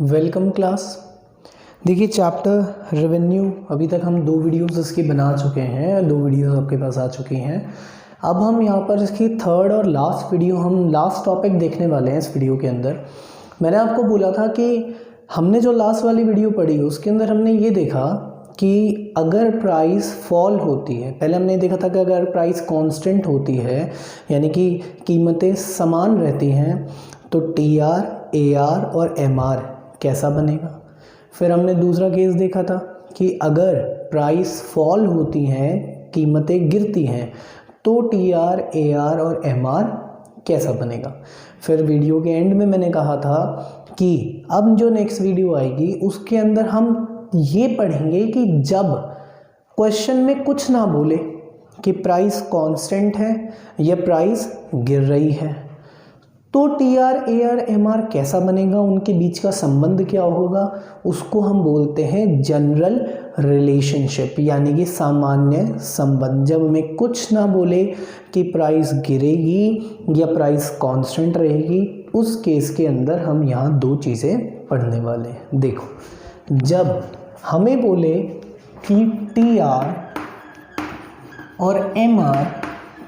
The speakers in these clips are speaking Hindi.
Welcome class. देखिए चैप्टर रेवेन्यू अभी तक हम 2 वीडियोस इसकी बना चुके हैं, 2 वीडियोस आपके पास आ चुकी हैं। अब हम यहाँ पर इसकी थर्ड और लास्ट वीडियो, हम लास्ट टॉपिक देखने वाले हैं इस वीडियो के अंदर। मैंने आपको बोला था कि हमने जो लास्ट वाली वीडियो पढ़ी उसके अंदर हमने ये देखा कि अगर प्राइस फॉल होती है, पहले हमने देखा था कि अगर प्राइस कांस्टेंट होती है यानी कि कीमतें समान रहती हैं तो टीआर, एआर और एमआर कैसा बनेगा। फिर हमने दूसरा केस देखा था कि अगर प्राइस फॉल होती हैं, कीमतें गिरती हैं तो टीआर, एआर और एमआर कैसा बनेगा। फिर वीडियो के एंड में मैंने कहा था कि अब जो नेक्स्ट वीडियो आएगी उसके अंदर हम ये पढ़ेंगे कि जब क्वेश्चन में कुछ ना बोले कि प्राइस कांस्टेंट है या प्राइस गिर रही है तो टीआर, एआर, एमआर कैसा बनेगा, उनके बीच का संबंध क्या होगा, उसको हम बोलते हैं जनरल रिलेशनशिप यानी कि सामान्य संबंध। जब हमें कुछ ना बोले कि प्राइस गिरेगी या प्राइस कांस्टेंट रहेगी, उस केस के अंदर हम यहाँ 2 चीज़ें पढ़ने वाले हैं। देखो, जब हमें बोले कि टीआर और एमआर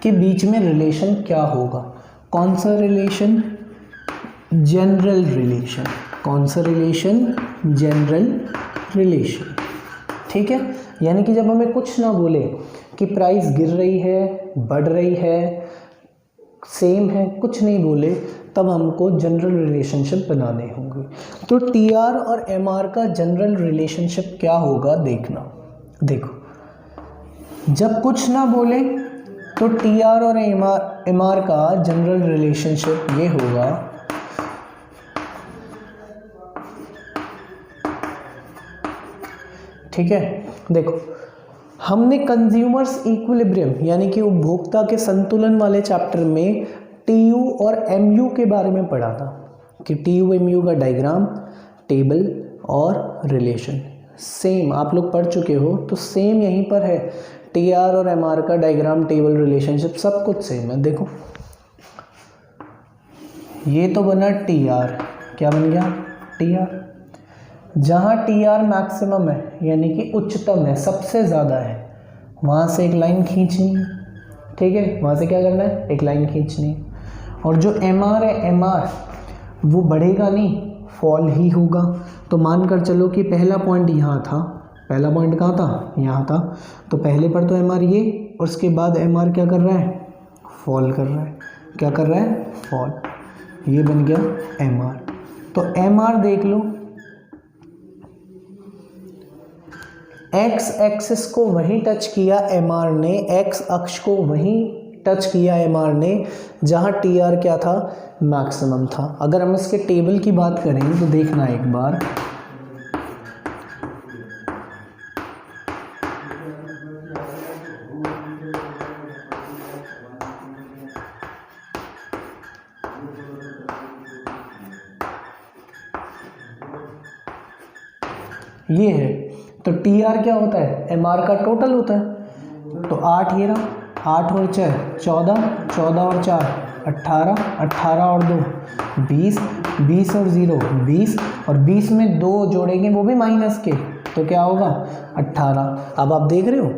के बीच में रिलेशन क्या होगा, कौन सा रिलेशन, जनरल रिलेशन। कौन सा रिलेशन, जनरल रिलेशन। ठीक है, यानी कि जब हमें कुछ ना बोले कि प्राइस गिर रही है, बढ़ रही है, सेम है, कुछ नहीं बोले, तब हमको जनरल रिलेशनशिप बनाने होंगे। तो टीआर और एमआर का जनरल रिलेशनशिप क्या होगा देखना। देखो, जब कुछ ना बोले तो टीआर और एमआर का जनरल रिलेशनशिप ये होगा, ठीक है। देखो, हमने कंज्यूमर्स इक्विलिब्रियम यानी कि उपभोक्ता के संतुलन वाले चैप्टर में टीयू और एमयू के बारे में पढ़ा था कि टीयू एमयू का डायग्राम, टेबल और रिलेशन सेम आप लोग पढ़ चुके हो, तो सेम यहीं पर है। टीआर और एमआर का डायग्राम, टेबल, रिलेशनशिप सब कुछ सेम है। देखो, ये तो बना टीआर, क्या बन गया, टीआर। जहाँ टीआर मैक्सिमम है यानी कि उच्चतम है, सबसे ज़्यादा है, वहाँ से एक लाइन खींचनी है। ठीक है, वहाँ से क्या करना है, एक लाइन खींचनी है। और जो एमआर है, एमआर वो बढ़ेगा नहीं, फॉल ही होगा। तो मानकर चलो कि पहला पॉइंट यहाँ था, पहला पॉइंट कहाँ था, यहाँ था, तो पहले पर तो एमआर ये, और उसके बाद एमआर क्या कर रहा है, फॉल कर रहा है। क्या कर रहा है, फॉल। ये बन गया एमआर। तो एमआर देख लो, एक्स एक्सिस को वहीं टच किया एमआर ने, एक्स अक्ष को वहीं टच किया एमआर ने जहाँ टीआर क्या था, मैक्सिमम था। अगर हम इसके टेबल की बात करें तो देखना एक बार, ये है। तो टीआर क्या होता है, एमआर का टोटल होता है। तो 8 ये रहा, 8 और 4 14, 14 और 4 18, 18 और 2 20, 20 और 0 20, और 20 में 2 जोड़ेंगे वो भी माइनस के, तो क्या होगा 18। अब आप देख रहे हो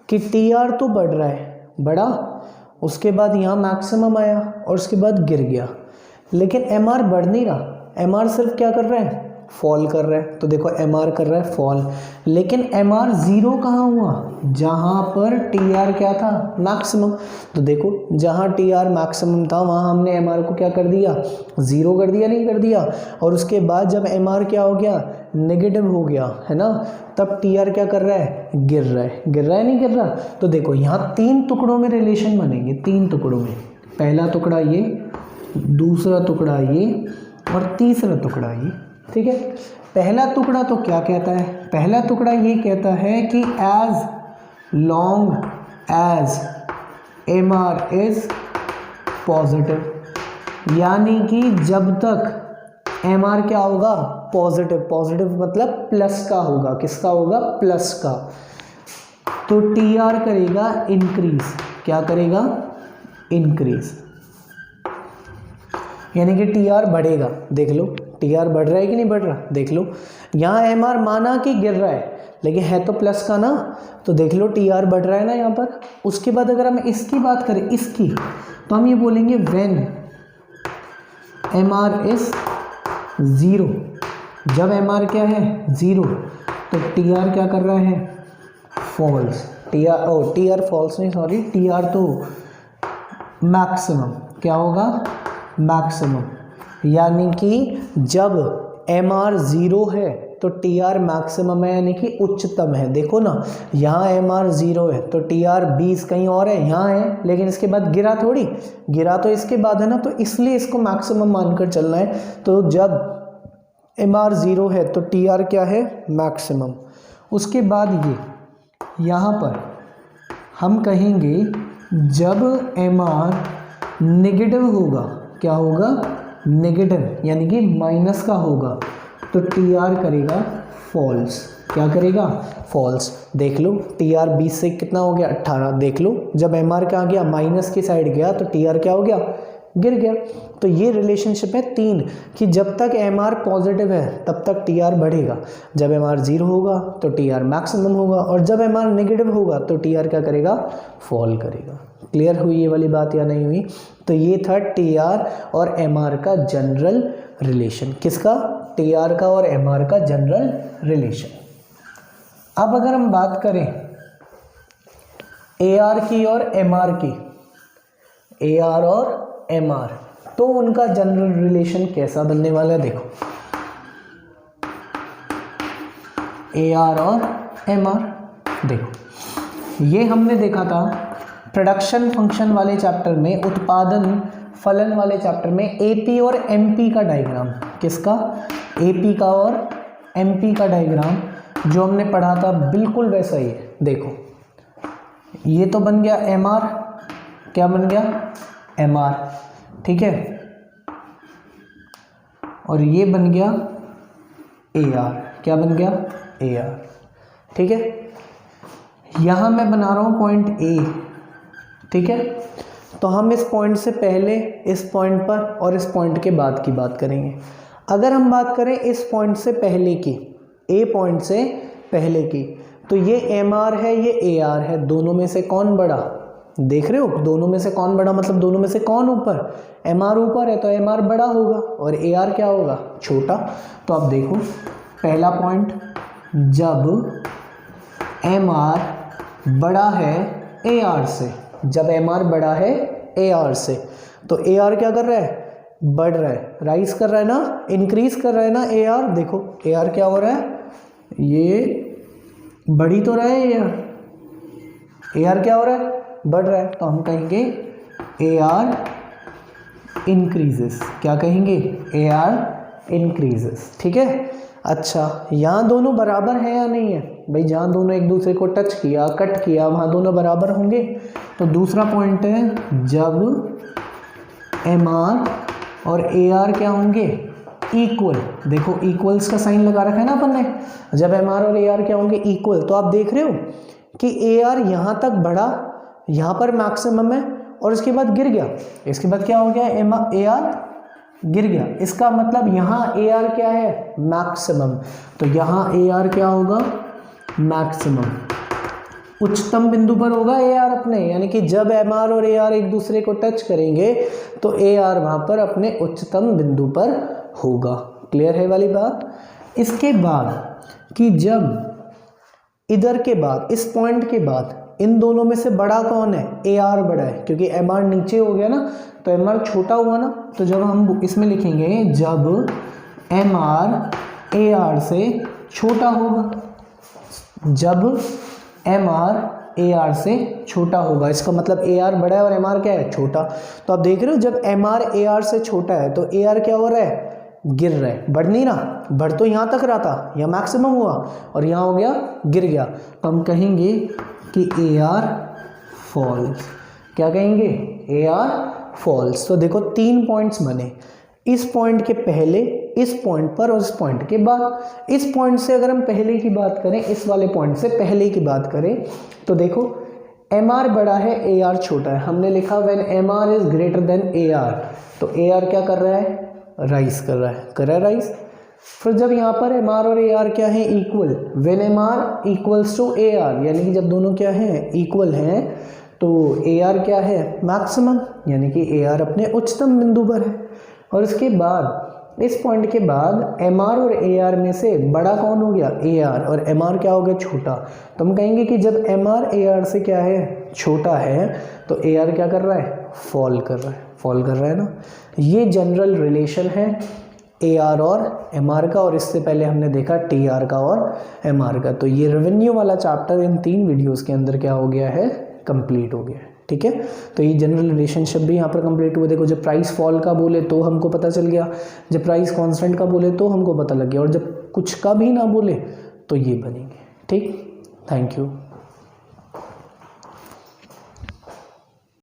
कि टीआर तो बढ़ रहा है, बढ़ा, उसके बाद यहाँ मैक्सिमम आया और उसके बाद गिर गया, लेकिन एमआर बढ़ नहीं रहा, एमआर सिर्फ क्या कर रहा है, फॉल कर रहा है। तो देखो, एमआर कर रहा है फॉल, लेकिन एमआर 0 कहाँ हुआ, जहाँ पर टीआर क्या था, मैक्सिमम। तो देखो, जहाँ टीआर मैक्सिमम था वहाँ हमने एमआर को क्या कर दिया, 0 कर दिया, नहीं कर दिया। और उसके बाद जब एमआर क्या हो गया, नेगेटिव हो गया, है ना, तब टीआर क्या कर रहा है, गिर रहा है, गिर रहा है, नहीं गिर रहा। तो देखो, यहाँ 3 टुकड़ों में रिलेशन बनेंगे, 3 टुकड़ों में, पहला टुकड़ा ये, दूसरा टुकड़ा ये और तीसरा टुकड़ा ये। ठीक है, पहला टुकड़ा तो क्या कहता है, पहला टुकड़ा ये कहता है कि as long as MR is positive, यानी कि जब तक एमआर क्या होगा, पॉजिटिव, पॉजिटिव मतलब प्लस का होगा, किसका होगा, प्लस का, तो टीआर करेगा इंक्रीज। क्या करेगा, इंक्रीज, यानी कि टीआर बढ़ेगा। देख लो, टी आर बढ़ रहा है कि नहीं बढ़ रहा, देख लो। यहाँ एम आर माना कि गिर रहा है, लेकिन है तो प्लस का ना, तो देख लो टी आर बढ़ रहा है ना यहाँ पर। उसके बाद अगर हम इसकी बात करें, इसकी, तो हम ये बोलेंगे व्हेन एम आर इज 0, जब एम आर क्या है 0, तो टी आर क्या कर रहा है फॉल्स। टी आर फॉल्स नहीं, सॉरी, टी आर तो मैक्सिमम, क्या होगा मैक्सिमम, यानी कि जब एम आर 0 है तो टी आर मैक्सिमम है, यानी कि उच्चतम है। देखो ना, यहाँ एम आर 0 है तो टी आर 20 कहीं और है, यहाँ है, लेकिन इसके बाद गिरा थोड़ी, गिरा तो इसके बाद है ना, तो इसलिए इसको मैक्सिमम मानकर चलना है। तो जब एम आर 0 है तो टी आर क्या है मैक्सिमम। उसके बाद ये यहाँ पर हम कहेंगे जब एम आर नेगेटिव होगा, क्या होगा नेगेटिव, यानी कि माइनस का होगा, तो टी आर करेगा फॉल्स। क्या करेगा फॉल्स। देख लो टी आर 20 से कितना हो गया 18, देख लो जब एम आर क्या गया माइनस की साइड गया तो टी आर क्या हो गया गिर गया। तो ये रिलेशनशिप है 3 कि जब तक एम आर पॉजिटिव है तब तक टी आर बढ़ेगा, जब एम आर 0 होगा तो टी आर मैक्सिमम होगा, और जब एम आर नेगेटिव होगा तो टी आर क्या करेगा फॉल करेगा। क्लियर हुई ये वाली बात या नहीं हुई। तो ये था टी आर और एम आर का जनरल रिलेशन। किसका, टी आर का और एम आर का जनरल रिलेशन। अब अगर हम बात करें ए आर की और एम आर की, ए आर और एम आर, तो उनका जनरल रिलेशन कैसा बनने वाला है। देखो ए आर और एम आर, देखो ये हमने देखा था प्रोडक्शन फंक्शन वाले चैप्टर में, उत्पादन फलन वाले चैप्टर में, एपी और एमपी का डायग्राम। किसका, एपी का और एमपी का डायग्राम जो हमने पढ़ा था, बिल्कुल वैसा ही है। देखो ये तो बन गया एम आर, क्या बन गया एम आर, ठीक है, और ये बन गया ए आर, क्या बन गया ए आर, ठीक है। यहां मैं बना रहा हूं पॉइंट ए, ठीक है। तो हम इस पॉइंट से पहले, इस पॉइंट पर और इस पॉइंट के बाद की बात करेंगे। अगर हम बात करें इस पॉइंट से पहले की, ए पॉइंट से पहले की, तो ये एम आर है, ये ए आर है, दोनों में से कौन बड़ा, देख रहे हो, दोनों में से कौन बड़ा, मतलब दोनों में से कौन ऊपर, एम आर ऊपर है तो एम आर बड़ा होगा और ए आर क्या होगा छोटा। तो अब देखो पहला पॉइंट, जब एम आर बड़ा है ए आर से, जब एम आर बड़ा है ए आर से, तो ए आर क्या कर रहा है बढ़ रहा है, राइज कर रहा है ना, इंक्रीज कर रहा है ना ए आर। देखो ए आर क्या हो रहा है, ये बढ़ी तो रहा है ए आर क्या हो रहा है बढ़ रहा है, तो हम कहेंगे ए आर इंक्रीजेस। क्या कहेंगे ए आर इंक्रीजेस, ठीक है। अच्छा यहाँ दोनों बराबर है या नहीं है भाई, जहाँ दोनों एक दूसरे को टच किया, कट किया, वहाँ दोनों बराबर होंगे। तो दूसरा पॉइंट है जब एम आर और ए आर क्या होंगे इक्वल। देखो इक्वल्स का साइन लगा रखा है ना अपन ने, जब एम आर और ए आर क्या होंगे इक्वल। तो आप देख रहे हो कि ए आर यहाँ तक बढ़ा, यहाँ पर मैक्सिमम है, और इसके बाद गिर गया, इसके बाद क्या हो गया ए आर गिर गया। इसका मतलब यहाँ ए आर क्या है मैक्सिमम, तो यहाँ ए आर क्या होगा मैक्सिमम, उच्चतम बिंदु पर होगा ए आर अपने, यानी कि जब एम आर और ए आर एक दूसरे को टच करेंगे तो ए आर वहाँ पर अपने उच्चतम बिंदु पर होगा। क्लियर है वाली बात। इसके बाद कि जब इधर के बाद, इस पॉइंट के बाद, इन दोनों में से बड़ा कौन है, ए आर बड़ा है, क्योंकि एम आर नीचे हो गया ना, तो एम आर छोटा हुआ ना। तो जब हम इसमें लिखेंगे जब एम आर ए आर से छोटा होगा, जब एम आर ए आर से छोटा होगा, इसका मतलब ए आर बड़ा है और एम आर क्या है छोटा। तो आप देख रहे हो जब एम आर ए आर से छोटा है तो ए आर क्या हो रहा है गिर रहा है, बढ़ नहीं रहा, बढ़ तो यहाँ तक रहा था, यहाँ मैक्सिमम हुआ और यहाँ हो गया गिर गया। तो हम कहेंगे कि ए आर फॉल्स। क्या कहेंगे ए आर फॉल्स। तो देखो 3 पॉइंट्स बने, इस पॉइंट के पहले, इस पॉइंट पर और इस पॉइंट के बाद। इस पॉइंट से अगर हम पहले की बात करें, इस वाले पॉइंट से पहले की बात करें, तो देखो एम आर बड़ा है ए आर छोटा है। हमने लिखा when M R is greater than A R, तो ए आर क्या कर रहा है राइज कर रहा है, कर रहा है राइज। फिर जब यहाँ पर एम आर और ए आर क्या है, equal, when M R equals to A R, यानी कि जब दोनों क्या हैं, इक्वल हैं, तो ए आर क्या है, मैक्सिमम, यानी कि ए आर अपने उच्चतम बिंदु पर है। और इसके बाद, इस पॉइंट के बाद एम आर और ए आर में से बड़ा कौन हो गया, ए आर, और एम आर क्या हो गया, छोटा। तो हम कहेंगे कि जब एम आर ए आर से क्या है, छोटा है, तो ए आर क्या कर रहा है, फॉल कर रहा है, फॉल कर रहा है ना। ये जनरल रिलेशन है ए आर और एम आर का, और इससे पहले हमने देखा टी आर का और एम आर का। तो ये रेवेन्यू वाला चैप्टर इन 3 वीडियोस के अंदर क्या हो गया है, कंप्लीट हो गया है। ठीक है, तो ये जनरल रिलेशनशिप भी यहाँ पर कंप्लीट हुए। देखो, जब प्राइस फॉल का बोले तो हमको पता चल गया, जब प्राइस कांस्टेंट का बोले तो हमको पता लग गया, और जब कुछ का भी ना बोले तो ये बनेंगे। ठीक, थैंक यू।